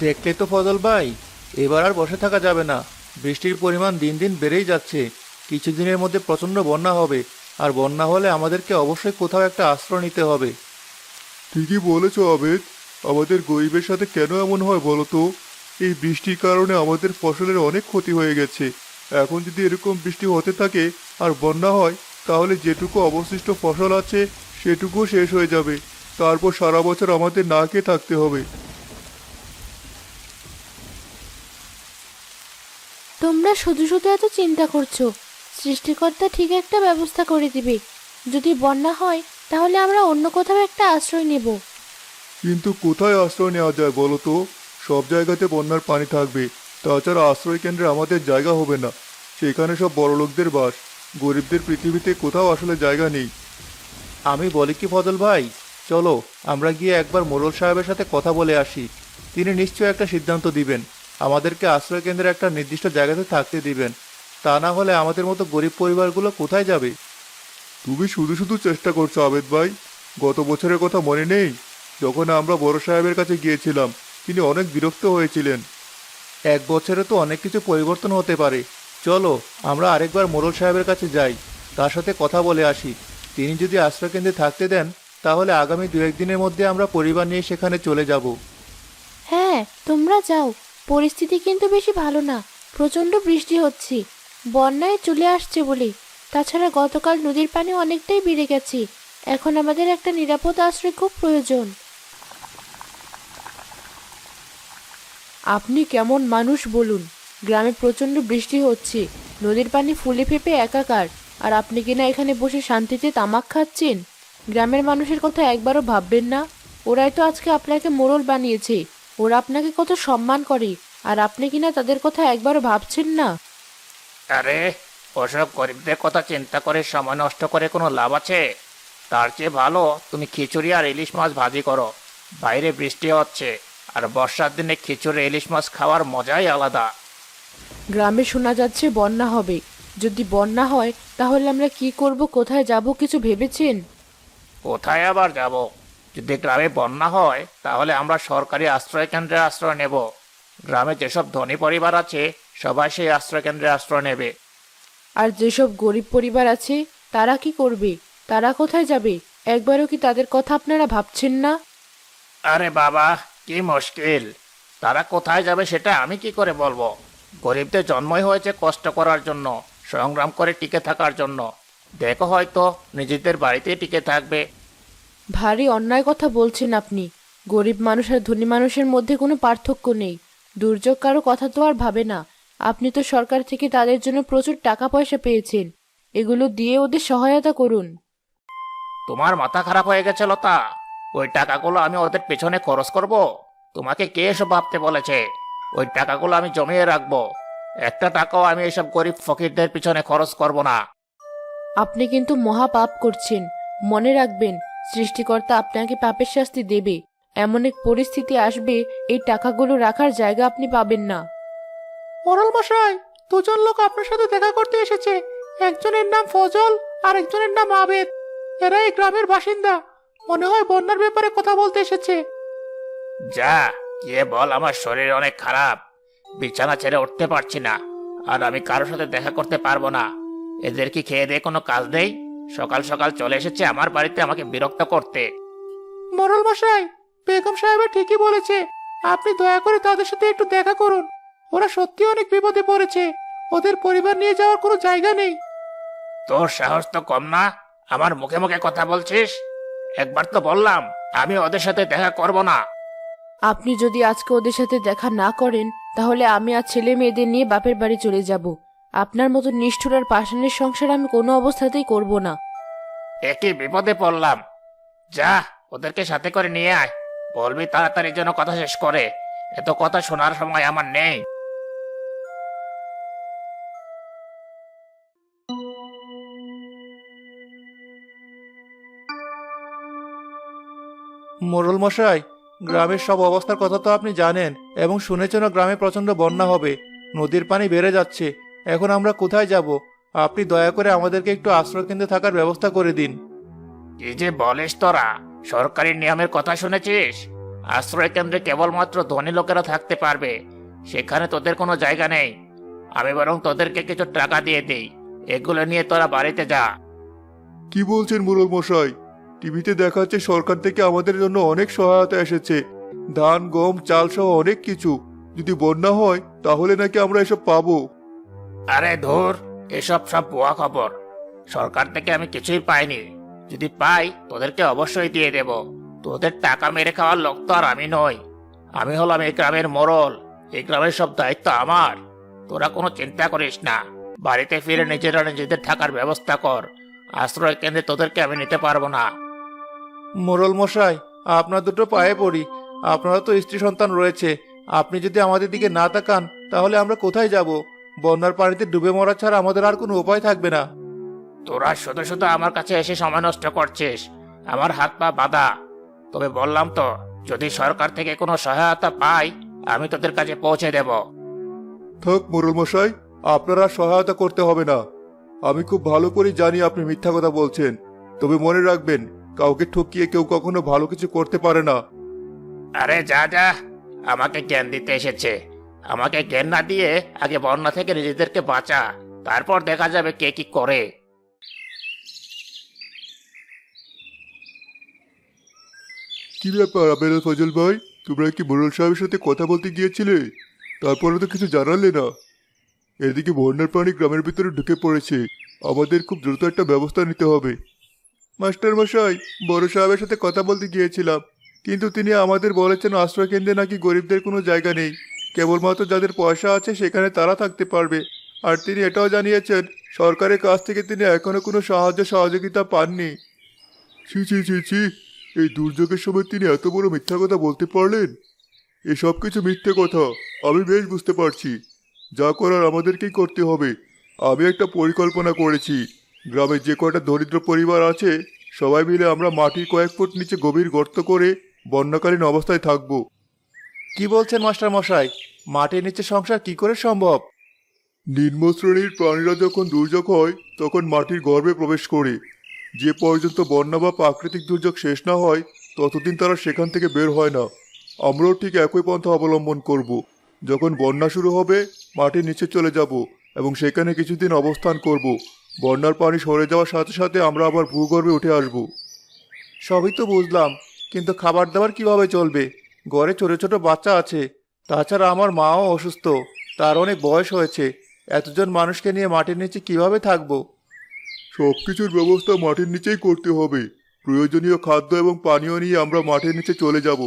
দেখলে তো ফজল ভাই, এবার আর বসে থাকা যাবে না। বৃষ্টির পরিমাণ দিন দিন বেড়েই যাচ্ছে। কিছুদিনের মধ্যে প্রচণ্ড বন্যা হবে, আর বন্যা হলে আমাদেরকে অবশ্যই কোথাও একটা আশ্রয় নিতে হবে। ঠিকই বলেছো আবেদ। আমাদের গরিবের সাথে কেন এমন হয় বলো তো? এই বৃষ্টির কারণে আমাদের ফসলের অনেক ক্ষতি হয়ে গেছে। এখন যদি এরকম বৃষ্টি হতে থাকে আর বন্যা হয়, তাহলে যেটুকু অবশিষ্ট ফসল আছে সেটুকুও শেষ হয়ে যাবে। তারপর সারা বছর আমাদের না খেয়ে থাকতে হবে। তোমরা শুধু শুধু এত চিন্তা করছো। সৃষ্টিকর্তা ঠিক একটা ব্যবস্থা করে দিবে। যদি বন্যা হয় তাহলে আমরা অন্য কোথাও একটা আশ্রয় নেব। কিন্তু কোথায় আশ্রয় নেওয়া যায় বলো তো? সব জায়গাতে বন্যার পানি থাকবে। তাছাড়া আশ্রয় কেন্দ্রে আমাদের জায়গা হবে না। সেখানে সব বড়লোকদের বাস। গরিবদের পৃথিবীতে কোথাও আসলে জায়গা নেই। আমি বলি কি ফজল ভাই, চলো আমরা গিয়ে একবার মোড়ল সাহেবের সাথে কথা বলে আসি। তিনি নিশ্চয়ই একটা সিদ্ধান্ত দিবেন। আমাদেরকে আশ্রয় কেন্দ্রে একটা নির্দিষ্ট জায়গাতে থাকতে দিবেন। তা না হলে আমাদের মতো গরিব পরিবারগুলো কোথায় যাবে? তুমি শুধু শুধু চেষ্টা করছো আবেদ ভাই। গত বছরের কথা মনে নেই? যখন আমরা বড় সাহেবের কাছে গিয়েছিলাম, তিনি অনেক বিরক্ত হয়েছিলেন। এক বছরে তো অনেক কিছু পরিবর্তন হতে পারে। চলো আমরা আরেকবার মোড়ল সাহেবের কাছে যাই, তার সাথে কথা বলে আসি। তিনি যদি আশ্রয়কেন্দ্রে থাকতে দেন, তাহলে আগামী 2-1 দিনের মধ্যে আমরা পরিবার নিয়ে সেখানে চলে যাব। হ্যাঁ, তোমরা যাও। পরিস্থিতি কিন্তু বেশি ভালো না। প্রচণ্ড বৃষ্টি হচ্ছে, বন্যায় চলে আসছে বলে। তাছাড়া গতকাল নদীর পানি অনেকটাই বেড়ে গেছে। এখন আমাদের একটা নিরাপদ আশ্রয় খুব প্রয়োজন। আপনি কেমন মানুষ বলুন? গ্রামে প্রচণ্ড বৃষ্টি হচ্ছে, নদীর পানি ফুলে ফেপে একাকার, আর আপনি কিনা এখানে বসে শান্তিতে তামাক খাচ্ছেন? গ্রামের মানুষের কথা একবারও ভাববেন না? ওরাই তো আজকে আপনাকে মোড়ল বানিয়েছে। ওরা আপনাকে কত সম্মান করে, আর আপনি কিনা তাদের কথা একবারও ভাবছেন না? আরে, ওসব গরিবদের কথা চিন্তা করে সময় নষ্ট করে কোনো লাভ আছে? তার চেয়ে ভালো তুমি খিচুড়ি আর ইলিশ মাছ ভাজি করো। বাইরে বৃষ্টি হচ্ছে, আর বর্ষার দিনে খিচুড়ি ইলিশ মাছ খাওয়ার মজাই আলাদা। গ্রামে শোনা যাচ্ছে বন্যা হবে। যদি বন্যা হয় তাহলে আমরা কি করব, কোথায় যাব, কিছু ভেবেছেন? কোথায় আবার যাব? যদি গ্রামে বন্যা হয় তাহলে আমরা সরকারি আশ্রয় কেন্দ্রে আশ্রয় নেব। গ্রামে যেসব ধনী পরিবার আছে সবাই সেই আশ্রয় কেন্দ্রে আশ্রয় নেবে। আর যেসব গরিব পরিবার আছে তারা কি করবে? তারা কোথায় যাবে? একবারও কি তাদের কথা আপনারা ভাবছেন না? আরে বাবা, কি মুশকিল! তারা কোথায় যাবে সেটা আমি কি করে বলবো? গরিবদের জন্মই হয়েছে কষ্ট করার জন্য, সংগ্রাম করে টিকে থাকার জন্য। দেখো, হয়তো নিজেদের বাড়িতেই টিকে থাকবে। ভারী অন্যায় কথা বলছেন আপনি। গরিব মানুষ আর ধনী মানুষের মধ্যে কোনো পার্থক্য নেই। দুর্যোগ কারো কথা তো আর ভাবে না। আপনি তো সরকার থেকে তাদের জন্য প্রচুর টাকা পয়সা পেয়েছেন। এগুলো দিয়ে ওদের সহায়তা করুন। তোমার মাথা খারাপ হয়ে গেছে লতা? ওই টাকাগুলো আমি ওদের পেছনে খরচ করব? তোমাকে কে এসব ভাবতে বলেছে? ওই টাকাগুলো আমি জমিয়ে রাখবো। একটা টাকাও আমি এসব গরিব ফকিরদের পিছনে খরচ করব না। আপনি কিন্তু মহা পাপ করছেন। মনে রাখবেন, সৃষ্টিকর্তা আপনাকে পাপের শাস্তি দেবে। এমন এক পরিস্থিতি আসবে, এই টাকাগুলো রাখার জায়গা আপনি পাবেন না। মোড়ল মশাই, দুজন লোক আপনার সাথে দেখা করতে এসেছে। একজনের নাম ফজল, আর একজনের নাম আবেদ। এরা এই গ্রামের বাসিন্দা। মনে হয় বন্যার ব্যাপারে কথা বলতে এসেছে। যা, গিয়ে বল আমার শরীর অনেক খারাপ, বিছানা ছেড়ে উঠতে পারছি না, আর আমি কারোর সাথে দেখা করতে পারবো না। এদের কি খেয়ে দিয়ে কোনো কাজ নেই? সকাল সকাল চলে এসেছে আমার বাড়িতে আমাকে বিরক্ত করতে। মোড়ল মশাই, বেগম সাহেবা ঠিকই বলেছে। আপনি দয়া করে তাদের সাথে একটু দেখা করুন। ওরা সত্যি অনেক বিপদে পড়েছে। ওদের পরিবার নিয়ে যাওয়ার কোনো জায়গা নেই। তোর সাহস তো কম না, আমার মুখে মুখে কথা বলছিস? একবার তো বললাম আমি ওদের সাথে দেখা করব না। আপনি যদি আজকে ওদের সাথে দেখা না করেন, তাহলে আমি আর ছেলে মেয়েদের নিয়ে বাপের বাড়ি চলে যাব। আপনার মতো নিষ্ঠুর আর পাষাণের সংসার আমি কোনো অবস্থাতেই করব না। একই বিপদে পড়লাম। যা, ওদেরকে সাথে করে নিয়ে আয়। বলবি তাড়াতাড়ি যেন কথা শেষ করে। এত কথা শোনার সময় আমার নেই। মোড়ল মশাই, গ্রামের সব অবস্থার কথা তো আপনি জানেন, এবং শুনেছেনও গ্রামে প্রচন্ড বন্যা হবে। নদীর পানি বেড়ে যাচ্ছে। এখন আমরা কোথায় যাব? আপনি দয়া করে আমাদেরকে একটু আশ্রয় কেন্দ্রে থাকার ব্যবস্থা করে দিন। কি যে বলিস তোরা? সরকারি নিয়মের কথা শুনেছিস? আশ্রয় কেন্দ্রে কেবলমাত্র ধনী লোকেরা থাকতে পারবে, সেখানে তোদের কোনো জায়গা নেই। আমি বরং তোদেরকে কিছু টাকা দিয়ে দিই, এগুলো নিয়ে তোরা বাড়িতে যা। কি বলছেন মোড়ল মশাই? টিভিতে দেখাচ্ছে সরকার থেকে আমাদের জন্য অনেক সহায়তা এসেছে, ধান গম চাল সহ অনেক কিছু। যদি বন্যা হয় তাহলে নাকি আমরা এসব পাবো? আরে ধুর, এসব সব ভুয়া খবর। সরকার থেকে আমি কিছুই পাইনি। যদি পাই তোদেরকে অবশ্যই দিয়ে দেব। তোদের টাকা মেরে খাওয়ার লোক তো আর আমি নই। আমি হলাম এই গ্রামের মোড়ল, এই গ্রামের সব দায়িত্ব আমার। তোরা কোনো চিন্তা করিস না, বাড়িতে ফিরে নিজেরা নিজেদের থাকার ব্যবস্থা কর। আশ্রয় কেন্দ্রে তোদেরকে আমি নিতে পারবো না। মোড়ল মশাই, আপনার দুটো পায়ে পড়ি। আপনারা তো স্ত্রী সন্তান রয়েছে, আপনি যদি আমাদের দিকে না তাকান তাহলে আমরা কোথায় যাব? বন্যার পানিতে ডুবে মরা ছাড়া আমাদের আর কোনো উপায় থাকবে না। তোরা শুধু শুধু আমার কাছে এসে সময় নষ্ট করছিস, আমার হাত পা বাঁধা। তবে বললাম তো, যদি সরকার থেকে কোনো সহায়তা পাই আমি তোদের কাছে পৌঁছে দেব। থাক মোড়ল মশাই, আপনার আর সহায়তা করতে হবে না। আমি খুব ভালো করে জানি আপনি মিথ্যা কথা বলছেন। তবে মনে রাখবেন, কাউকে ঠকিয়ে কেউ কখনো ভালো কিছু করতে পারে না। আরে যা যা, আমাকে জ্ঞান দিতে এসেছে। আমাকে জ্ঞান না দিয়ে আগে বন্যা থেকে নিজেদেরকে বাঁচা, তারপর দেখা যাবে কে কি করে। কি ব্যাপার আবেদা ফজল ভাই, তোমরা কি মোড়ল সাহেবের সাথে কথা বলতে গিয়েছিলে? তারপরে তো কিছু জানালে না। এদিকে বন্যার পানি গ্রামের ভিতরে ঢুকে পড়েছে, আমাদের খুব দ্রুত একটা ব্যবস্থা নিতে হবে। মাস্টার মশাই, বড় সাহেবের সাথে কথা বলতে গিয়েছিলাম, কিন্তু তিনি আমাদের বলেছেন আশ্রয় কেন্দ্রে নাকি গরিবদের কোনো জায়গা নেই, কেবলমাত্র যাদের পয়সা আছে সেখানে তারা থাকতে পারবে। আর তিনি এটাও জানিয়েছেন সরকারের কাছ থেকে তিনি এখনো কোনো সাহায্য সহযোগিতা পাননি। ছি ছি ছি ছি, এই দুর্যোগের সময় তিনি এত বড় মিথ্যা কথা বলতে পারলেন? এসব কিছু মিথ্যে কথা, আমি বেশ বুঝতে পারছি। যা করার আমাদেরকেই করতে হবে। আমি একটা পরিকল্পনা করেছি। গ্রামে যে কয়টা দরিদ্র পরিবার আছে সবাই মিলে আমরা মাটির কয়েক ফুট নিচে গভীর গর্ত করে বন্যাকালীন অবস্থায় থাকব। কি বলছেন মাস্টার মশাই? মাটির নিচে সংসার কি করে সম্ভব? নিম্ন শ্রেণীর প্রাণীরা যখন দুর্যোগ হয় তখন মাটির গর্ভে প্রবেশ করে। যে পর্যন্ত বন্যা বা প্রাকৃতিক দুর্যোগ শেষ না হয় ততদিন তারা সেখান থেকে বের হয় না। আমরাও ঠিক একই পন্থা অবলম্বন করব। যখন বন্যা শুরু হবে মাটির নিচে চলে যাব এবং সেখানে কিছুদিন অবস্থান করব। বন্যার পানি সরে যাওয়ার সাথে সাথে আমরা আবার ভূগর্ভে উঠে আসব। সবই তো বুঝলাম, কিন্তু খাবার দাবার কিভাবে চলবে? ঘরে ছোট ছোট বাচ্চা আছে, তাছাড়া আমার মাও অসুস্থ, তার অনেক বয়স হয়েছে। এতজন মানুষকে নিয়ে মাটির নিচে কিভাবে থাকবো? সব কিছুর ব্যবস্থা মাটির নিচেই করতে হবে। প্রয়োজনীয় খাদ্য এবং পানীয় নিয়ে আমরা মাটির নিচে চলে যাব।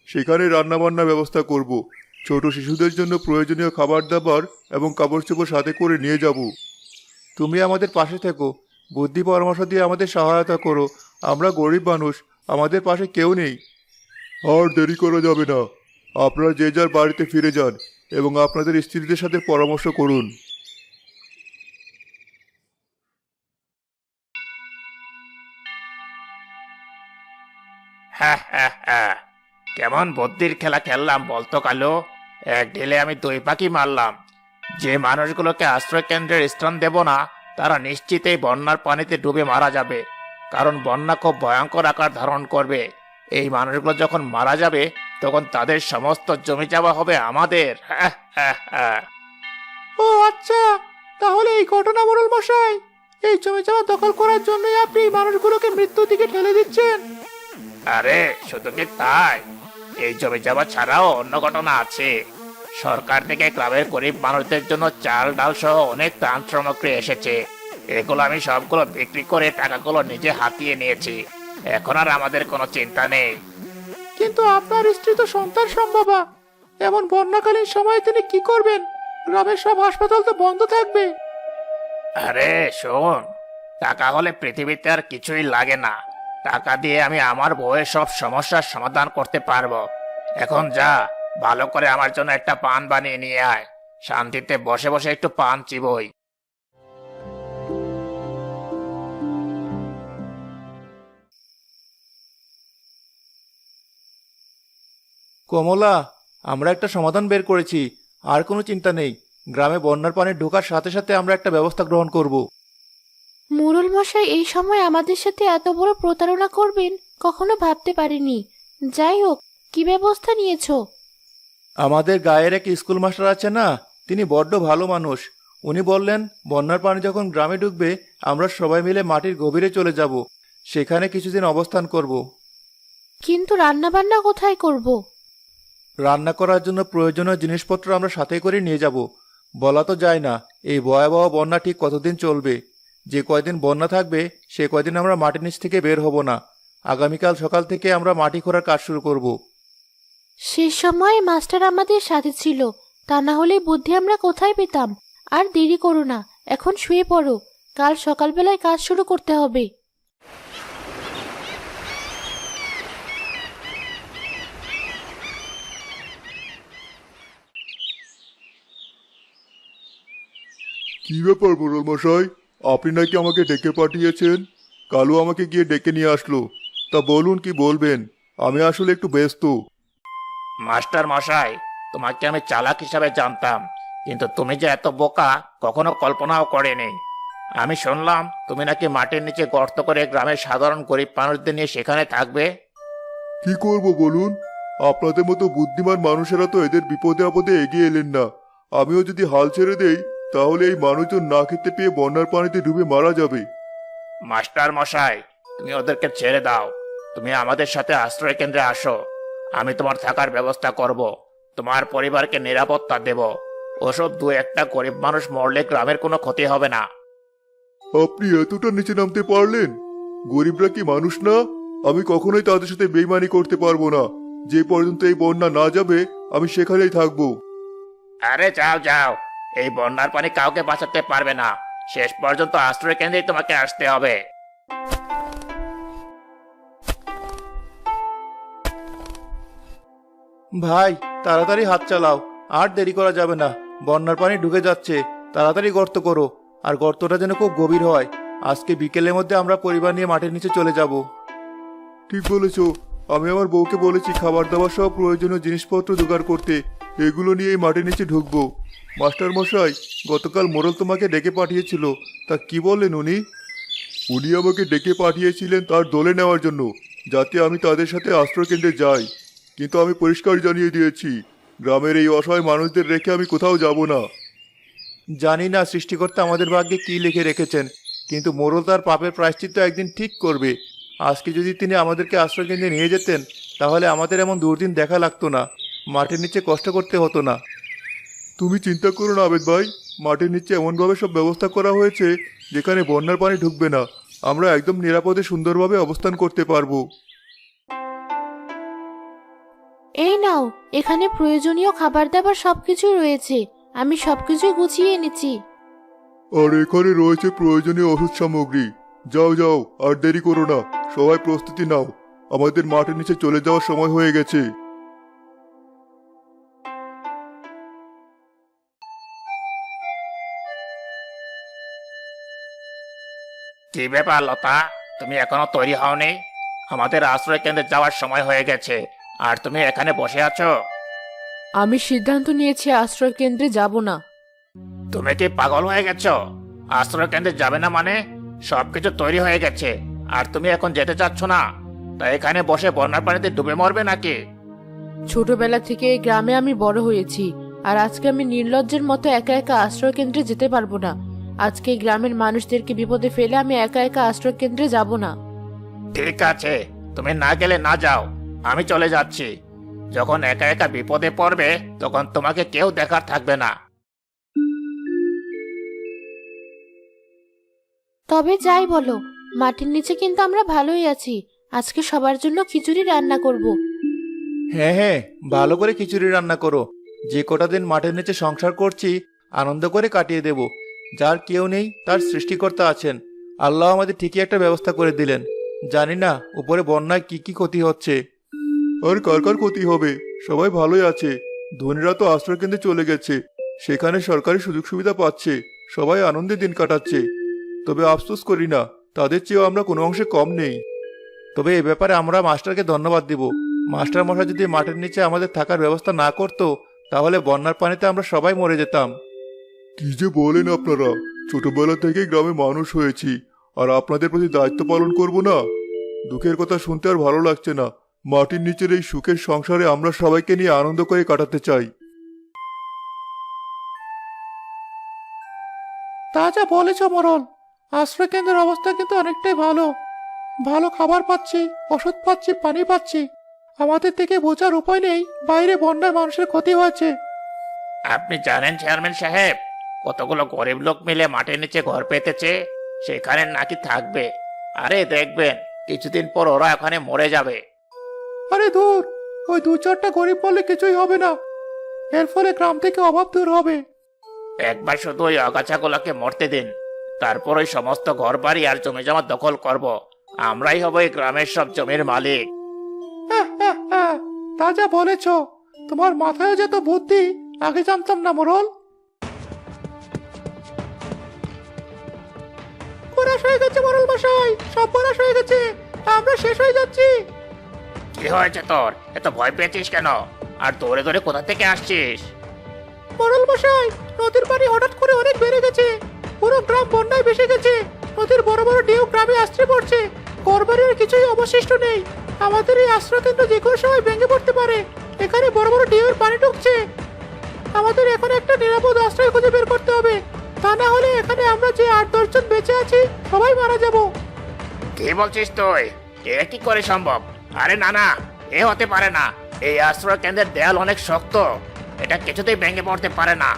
সেখানে রান্নাবান্নার ব্যবস্থা করব। ছোট শিশুদের জন্য প্রয়োজনীয় খাবার দাবার এবং কাপড় চোপড় সাথে করে নিয়ে যাব। তুমি আমাদের পাশে থেকো, বুদ্ধি পরামর্শ দিয়ে আমাদের সহায়তা করো। আমরা গরিব মানুষ, আমাদের পাশে কেউ নেই। আর দেরি করা যাবে না। আপনারা যে যার বাড়িতে ফিরে যান এবং আপনাদের স্ত্রীদের সাথে পরামর্শ করুন। হ্যাঁ হ্যাঁ হ্যাঁ, কেমন বুদ্ধির খেলা খেললাম বলতো কালু? এক ঢিলে আমি দুই পাখি মারলাম। যে মানুষগুলোকে আশ্রয় কেন্দ্রের স্থান দেব না তারা নিশ্চিতেই বন্যার পানিতে ডুবে মারা যাবে, কারণ বন্যা খুব ভয়ঙ্কর আকার ধারণ করবে। এই মানুষগুলো যখন মারা যাবে তখন তাদের সমস্ত জমি জমা হবে আমাদের। হ্যাঁ হ্যাঁ হ্যাঁ। ও আচ্ছা, তাহলে এই ঘটনা মোড়ল মশাই, এই জমি জমা দখল করার জন্যই আপনি এই মানুষগুলোকে মৃত্যুর দিকে ঠেলে দিচ্ছেন? আরে শুধু কি তাই, এই জমি জমা ছাড়াও অন্য ঘটনা আছে। সরকার থেকে গ্রামের গরিব মানুষদের জন্য চাল ডাল সহ অনেক ত্রাণ সামগ্রী এসেছে। এগুলো আমি সবগুলো বিক্রি করে টাকাগুলো নিজে হাতিয়ে নিয়েছি। এখন আর আমাদের কোনো চিন্তা নেই। কিন্তু আপনার স্ত্রী তো সন্তান সম্ভবা, এমন বন্যাকালীন সময়ে তিনি কি করবেন? গ্রামের সব হাসপাতাল তো বন্ধ থাকবে। আরে শোন, টাকা হলে পৃথিবীতে আর কিছুই লাগে না। টাকা দিয়ে আমি আমার বউয়ের সব সমস্যার সমাধান করতে পারবো। এখন যা, ভালো করে আমার জন্য একটা পান বানিয়ে নিয়ে আয়। শান্তিতে বসে বসে একটু পান চিবোই। কমলা, আমরা একটা সমাধান বের করেছি। আর কোনো চিন্তা নেই, গ্রামে বন্যার পানি ঢোকার সাথে সাথে আমরা একটা ব্যবস্থা গ্রহণ করব। মোড়ল মশাই এই সময় আমাদের সাথে এত বড় প্রতারণা করবেন কখনো ভাবতে পারিনি। যাই হোক, কি ব্যবস্থা নিয়েছো? আমাদের গায়ের এক স্কুল মাস্টার আছে না, তিনি বড্ড ভালো মানুষ। উনি বললেন বন্যার পানি যখন গ্রামে ঢুকবে আমরা সবাই মিলে মাটির গভীরে চলে যাব, সেখানে কিছুদিন অবস্থান করব। কিন্তু রান্না বান্না কোথায় করব? রান্না করার জন্য প্রয়োজনীয় জিনিসপত্র আমরা সাথে করে নিয়ে যাব। বলা তো যায় না এই ভয়াবহ বন্যা ঠিক কতদিন চলবে। যে কয়দিন বন্যা থাকবে সে কয়দিন আমরা মাটির নিচ থেকে বের হব না। আগামীকাল সকাল থেকে আমরা মাটি খোঁড়ার কাজ শুরু করব। সে সময় মাস্টার আমাদের সাথে ছিল, তা না হলে বুদ্ধি আমরা কোথায় পেতাম? আর দেরি করো না, এখন শুয়ে পড়ো, কাল সকালবেলায় কাজ শুরু করতে হবে। কি ব্যাপার মোড়ল মশাই, আপনি নাকি আমাকে ডেকে পাঠিয়েছেন? কালু আমাকে গিয়ে ডেকে নিয়ে আসলো। তা বলুন কি বলবেন, আমি আসলে একটু ব্যস্ত। মাস্টার মশাই, তোমাকে আমি চালাক হিসাবে জানতাম, কিন্তু তুমি যে এত বোকা কখনো কল্পনাও করিনি। আমি শুনলাম তুমি নাকি মাটির নিচে গর্ত করে গ্রামের সাধারণ গরিব মানুষদের নিয়ে সেখানে থাকবে। কি করব বলুন, আপনাদের মতো বুদ্ধিমান মানুষেরা তো এদের বিপদে আপদে এগিয়ে এলেন না। আমিও যদি হাল ছেড়ে দেই তাহলে এই মানুষজন না খেতে পেয়ে বন্যার পানিতে ডুবে মারা যাবে। মাস্টার মশাই, তুমি ওদেরকে ছেড়ে দাও। তুমি আমাদের সাথে আশ্রয় কেন্দ্রে আসো, আমি তোমার থাকার ব্যবস্থা করব, তোমার পরিবারকে নিরাপত্তা দেব। ওসব দু একটা গরিব মানুষ মরলে গ্রামের কোনো ক্ষতি হবে না। আপনি এতটা নিচে নামতে পারলেন? গরিবরা কি মানুষ না? আমি কখনোই তাদের সাথে বেইমানি করতে পারবো না। যে পর্যন্ত এই বন্যা না যাবে আমি সেখানেই থাকবো। আরে যাও যাও, এই বন্যার পানি কাউকে বাঁচাতে পারবে না। শেষ পর্যন্ত আশ্রয় কেন্দ্রেই তোমাকে আসতে হবে। ভাই, তাড়াতাড়ি হাত চালাও, আর দেরি করা যাবে না। বন্যার পানি ঢুকে যাচ্ছে, তাড়াতাড়ি গর্ত করো, আর গর্তটা যেন খুব গভীর হয়। আজকে বিকেলের মধ্যে আমরা পরিবার নিয়ে মাটির নিচে চলে যাব। ঠিক বলেছো, আমি আমার বউকে বলেছি খাবার দাবার সহ প্রয়োজনীয় জিনিসপত্র জোগাড় করতে। এগুলো নিয়ে এই মাটির নিচে ঢুকবো। মাস্টার মশাই, গতকাল মোড়ল তোমাকে ডেকে পাঠিয়েছিল, তা কি বললেন উনি? উনি আমাকে ডেকে পাঠিয়েছিলেন তার দলে নেওয়ার জন্য, যাতে আমি তাদের সাথে আশ্রয় কেন্দ্রে যাই। কিন্তু আমি পরিষ্কার জানিয়ে দিয়েছি গ্রামের এই অসহায় মানুষদের রেখে আমি কোথাও যাব না। জানি না সৃষ্টিকর্তা আমাদের ভাগ্যে কি লিখে রেখেছেন, কিন্তু মোড়ল তার পাপের প্রায়শ্চিত্ত একদিন ঠিক করবে। আজকে যদি তিনি আমাদেরকে আশ্রয় কেন্দ্রে নিয়ে যেতেন তাহলে আমাদের এমন দুর্দিন দেখা লাগতো না, মাটির নিচে কষ্ট করতে হতো না। তুমি চিন্তা করো না আবেদ ভাই, মাটির নিচে এমনভাবে সব ব্যবস্থা করা হয়েছে যেখানে বন্যার পানি ঢুকবে না। আমরা একদম নিরাপদে সুন্দরভাবে অবস্থান করতে পারবো। এই নাও, এখানে প্রয়োজনীয় খাবার দাবার সবকিছু রয়েছে, আমি সবকিছু গুছিয়ে এনেছি। আর এখানে রয়েছে প্রয়োজনীয় ওষুধ সামগ্রী। যাও যাও, আর দেরি করো না, সবাই প্রস্তুতি নাও, আমাদের মাটির নিচে চলে যাওয়ার সময় হয়ে গেছে। কি ব্যাপার লতা, তুমি এখনো তৈরি হওনি? আমাদের আশ্রয় কেন্দ্রে যাওয়ার সময় হয়ে গেছে, আর তুমি এখানে বসে আছো। আমি সিদ্ধান্ত নিয়েছি আশ্রয় কেন্দ্রে যাব না। তুমি কি পাগল হয়ে গেছো? আশ্রয় কেন্দ্রে যাবে না মানে? সবকিছু তৈরি হয়ে গেছে, আর তুমি এখন যেতে চাচ্ছ না? তাই এখানে বসে বন্যার পানিতে ডুবে মরবে নাকি? ছোটবেলা থেকে এই গ্রামে আমি বড় হয়েছি, আর আজকে আমি নির্লজ্জের মতো একা একা আশ্রয় কেন্দ্রে যেতে পারবো না। আজকে এই গ্রামের মানুষদেরকে বিপদে ফেলে আমি একা একা আশ্রয় কেন্দ্রে যাব না। ঠিক আছে, তুমি না গেলে না যাও, আমি চলে যাচ্ছি। যখন একা একা বিপদে পড়বে তখন তোমাকে কেউ দেখার থাকবে না। তবে যাই বলো, মাটির নিচে কিন্তু আমরা ভালোই আছি। আজকে সবার জন্য খিচুড়ি রান্না করব। হ্যাঁ হ্যাঁ, ভালো করে খিচুড়ি রান্না করো। যে কটা দিন মাটির নিচে সংসার করছি আনন্দ করে কাটিয়ে দেব। যার কেউ নেই তার সৃষ্টিকর্তা আছেন, আল্লাহ আমাদের ঠিকই একটা ব্যবস্থা করে দিলেন। জানি না উপরে বন্যায় কি কি ক্ষতি হচ্ছে। আর কার কার ক্ষতি হবে? সবাই ভালোই আছে। ধনীরা তো আশ্রয় কেন্দ্রে চলে গেছে, সেখানে সরকারি সুযোগ সুবিধা পাচ্ছে, সবাই আনন্দে দিন কাটাচ্ছে। তবে আফসোস করি না, তাদের চেয়েও আমরা কোনো অংশে কম নেই। তবে এ ব্যাপারে আমরা মাস্টারকে ধন্যবাদ দিব। মাস্টার মশাই যদি মাটির নিচে আমাদের থাকার ব্যবস্থা না করতো তাহলে বন্যার পানিতে আমরা সবাই মরে যেতাম। কি যে বলেন আপনারা, ছোটবেলা থেকে গ্রামে মানুষ হয়েছি, আর আপনাদের প্রতি দায়িত্ব পালন করব না? দুঃখের কথা শুনতে আর ভালো লাগছে না। মাটির নিচের এই সুখের সংসারে আমরা সবাইকে নিয়ে আনন্দ করে কাটাতে চাই। তা যা বলেছ মোরল, আশ্রয় কেন্দ্রের অবস্থা কিন্তু অনেকটাই ভালো। ভালো খাবার পাচ্ছি, ওষুধ পাচ্ছি, পানি পাচ্ছি। আমাদের থেকে বোঝার উপায় নেই বাইরে বন্যায় মানুষের ক্ষতি হয়েছে। আপনি জানেন চেয়ারম্যান সাহেব, কতগুলো গরিব লোক মিলে মাটির নিচে ঘর পেতেছে, সেখানে নাকি থাকবে। আরে দেখবেন কিছুদিন পর ওরা ওখানে মরে যাবে। আরে দূর, ওই দু চারটা গরিব বললে কিছুই হবে না। এর ফলে গ্রাম থেকে অভাব দূর হবে। একবার শুধু ওই আগাছাগুলোকে মরতে দিন, তারপর ওই সমস্ত ঘর বাড়ি আর জমি জমা দখল করব। আমরাই হব এই গ্রামের সব জমির মালিক। তা যা বলেছ, তোমার মাথায় যে তো বুদ্ধি, আগে জানতাম না মোরল। বনাশ হয়ে গেছে মোরল মশাই, সব বনাশ হয়ে গেছে, আমরা শেষ হয়ে যাচ্ছি। কি হয়েছে তোর? এত ভয় পেয়েছিস কেন? আর দৌড়ে দৌড়ে কোথা থেকে আসছিস? মোরল মশাই, নদীর পানি হঠাৎ করে অনেক বেড়ে গেছে, পুরো গ্রাম বন্যায় ভেসে গেছে। নদীর বড় বড় ঢেউ গ্রামে আশ্রে পড়ছে, ঘরবাড়ির কিছুই অবশিষ্ট নেই। আমাদের এই আশ্রয় কেন্দ্র যে কোনো সময় ভেঙে পড়তে পারে। এখানে বড় বড় ঢেউয়ের পানি ঢুকছে। আমাদের এখন একটা নিরাপদ আশ্রয় খুঁজে বের করতে হবে, তা না হলে এখানে আমরা যে 8-10 জন বেঁচে আছি সবাই মারা যাব। কি বলছিস তুই? এ কি করে সম্ভব? আরে না না, এ হতে পারে না। এই আশ্রয় কেন্দ্রের দেয়াল অনেক শক্ত, এটা কিছুতেই ভেঙে পড়তে পারে না।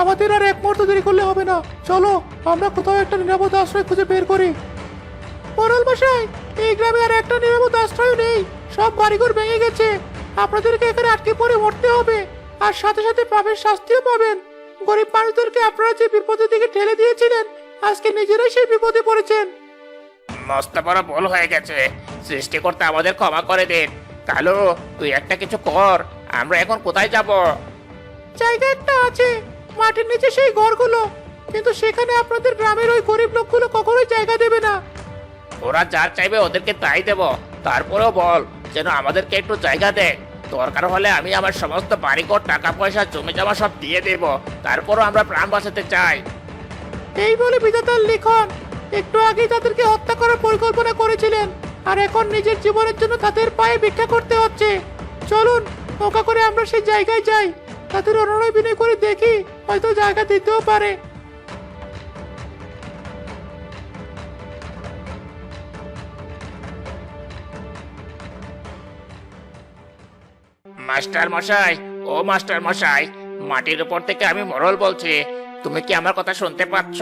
আমাদের আর এক মুহূর্ত দেরি করলে হবে না, চলো আমরা কোথাও একটা নিরাপদ আশ্রয় খুঁজে বের করি। মোরল মশাই, এই গ্রামে আর একটা নিরাপদ আশ্রয় নেই, সব বাড়িঘর ভেঙে গেছে। আপনাদেরকে এখানে আটকে পড়ে মরতে হবে, আর সাথে সাথে পাপের শাস্তিও পাবেন। গরিব মানুষদেরকে আপনারা যে বিপদের দিকে ঠেলে দিয়েছিলেন, আজকে নিজেরাই সেই বিপদে পড়েছেন। মস্ত বড় ভুল হয়ে গেছে, সৃষ্টিকর্তা আমাদের ক্ষমা করে দিন। কালু, তুই একটা কিছু কর। আমরা এখন কোথায় যাব? জায়গা একটা আছে, মাটির নিচে সেই ঘরগুলো, কিন্তু সেখানে আপনাদের গ্রামের ওই গরিব লোকগুলো কখনোই জায়গা দেবে না। ওরা যা চাইবে ওদেরকে তাই দেব। তারপরেও বল যেন আমাদেরকে একটু জায়গা দেয়। দরকার হলে আমি আমার সমস্ত বাড়িঘর, টাকা পয়সা, জমি জমা সব দিয়ে দেব। তারপরও আমরা প্রাণ বাঁচাতে চাই। এই বলে বিধাতার লিখন। একটু আগেই তাদেরকে হত্যা করার পরিকল্পনা করেছিলেন, আর এখন নিজের জীবনের জন্য তাদের পায়ে ভিক্ষা করতে হচ্ছে। চলুন নৌকা করে আমরা সেই জায়গায় যাই, তাদের অনুনয় বিনয় করে দেখি, হয়তো জায়গা দিতেও পারে। মাস্টার মশাই, ও মাস্টার মশাই, মাটির উপর থেকে আমি মরল বলছি। তুমি কি আমার কথা শুনতে পাচ্ছ?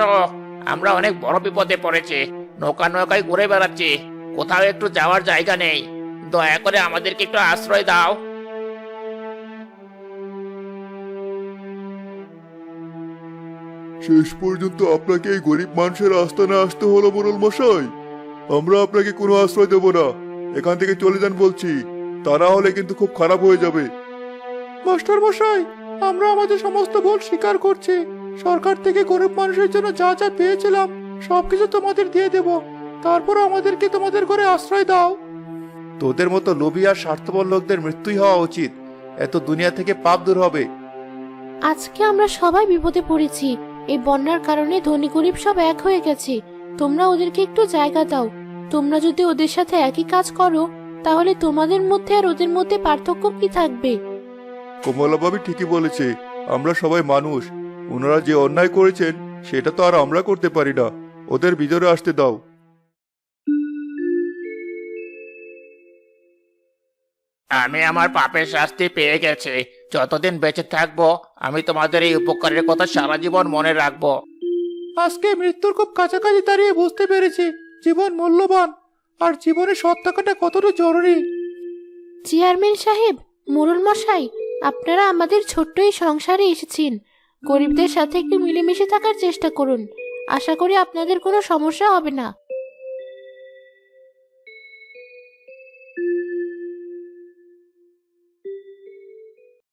আমরা অনেক বড় বিপদে পড়েছি, নৌকা নৌকায় ঘুরে বেড়াচ্ছি, কোথাও একটু যাওয়ার জায়গা নেই। দয়া করে আমাদেরকে একটু আশ্রয় দাও। শেষ পর্যন্ত আপনাকে এই গরিব মানুষের আস্তানে আসতে হলো মোরল মশাই। আমরা আপনাকে কোনো আশ্রয় দেব না, এখান থেকে চলে যান বলছি, তা না হলে কিন্তু খুব খারাপ হয়ে যাবে। মাস্টার মশাই, আমরা আমাদের সমস্ত ভুল স্বীকার করছি। সরকার থেকে গরিব মানুষের জন্য যা যা পেয়েছিলাম সবকিছু তোমাদের দিয়ে দেব, তারপর আমাদেরকে তোমাদের ঘরে আশ্রয় দাও। তোদের মতো লোভী আর স্বার্থপর লোকদের মৃত্যুই হওয়া উচিত, এত দুনিয়া থেকে পাপ দূর হবে। আজকে আমরা সবাই বিপদে পড়েছি। এই বন্যার কারণে ধনী গরিব সব এক হয়ে গেছে। তোমরা ওদেরকে একটু জায়গা দাও। তোমরা যদি ওদের সাথে একই কাজ করো, তাহলে তোমাদের মধ্যে আর ওদের মধ্যে পার্থক্য কি থাকবে? কমলা ভাবি ঠিকই বলেছে, আমরা সবাই মানুষ। ওনারা যে অন্যায় করেছেন সেটা তো আর আমরা করতে পারি না, ওদের ভিতরে আসতে দাও। আমি আমার পাপের শাস্তি পেয়ে গেছি। যতদিন বেঁচে থাকবো আমি তোমাদের এই উপকারের কথা সারা জীবন মনে রাখবো। আজকে মৃত্যুর খুব কাছাকাছি দাঁড়িয়ে বুঝতে পেরেছি জীবন মূল্যবান, আর জীবনে সৎ থাকাটা কতটা জরুরি। চেয়ারম্যান সাহেব, মোরল মশাই, আপনারা আমাদের ছোট্ট এই সংসারে এসেছেন। গরিবদের সাথে একটু মিলেমিশে থাকার চেষ্টা করুন, আশা করি আপনাদের কোনো সমস্যা হবে না।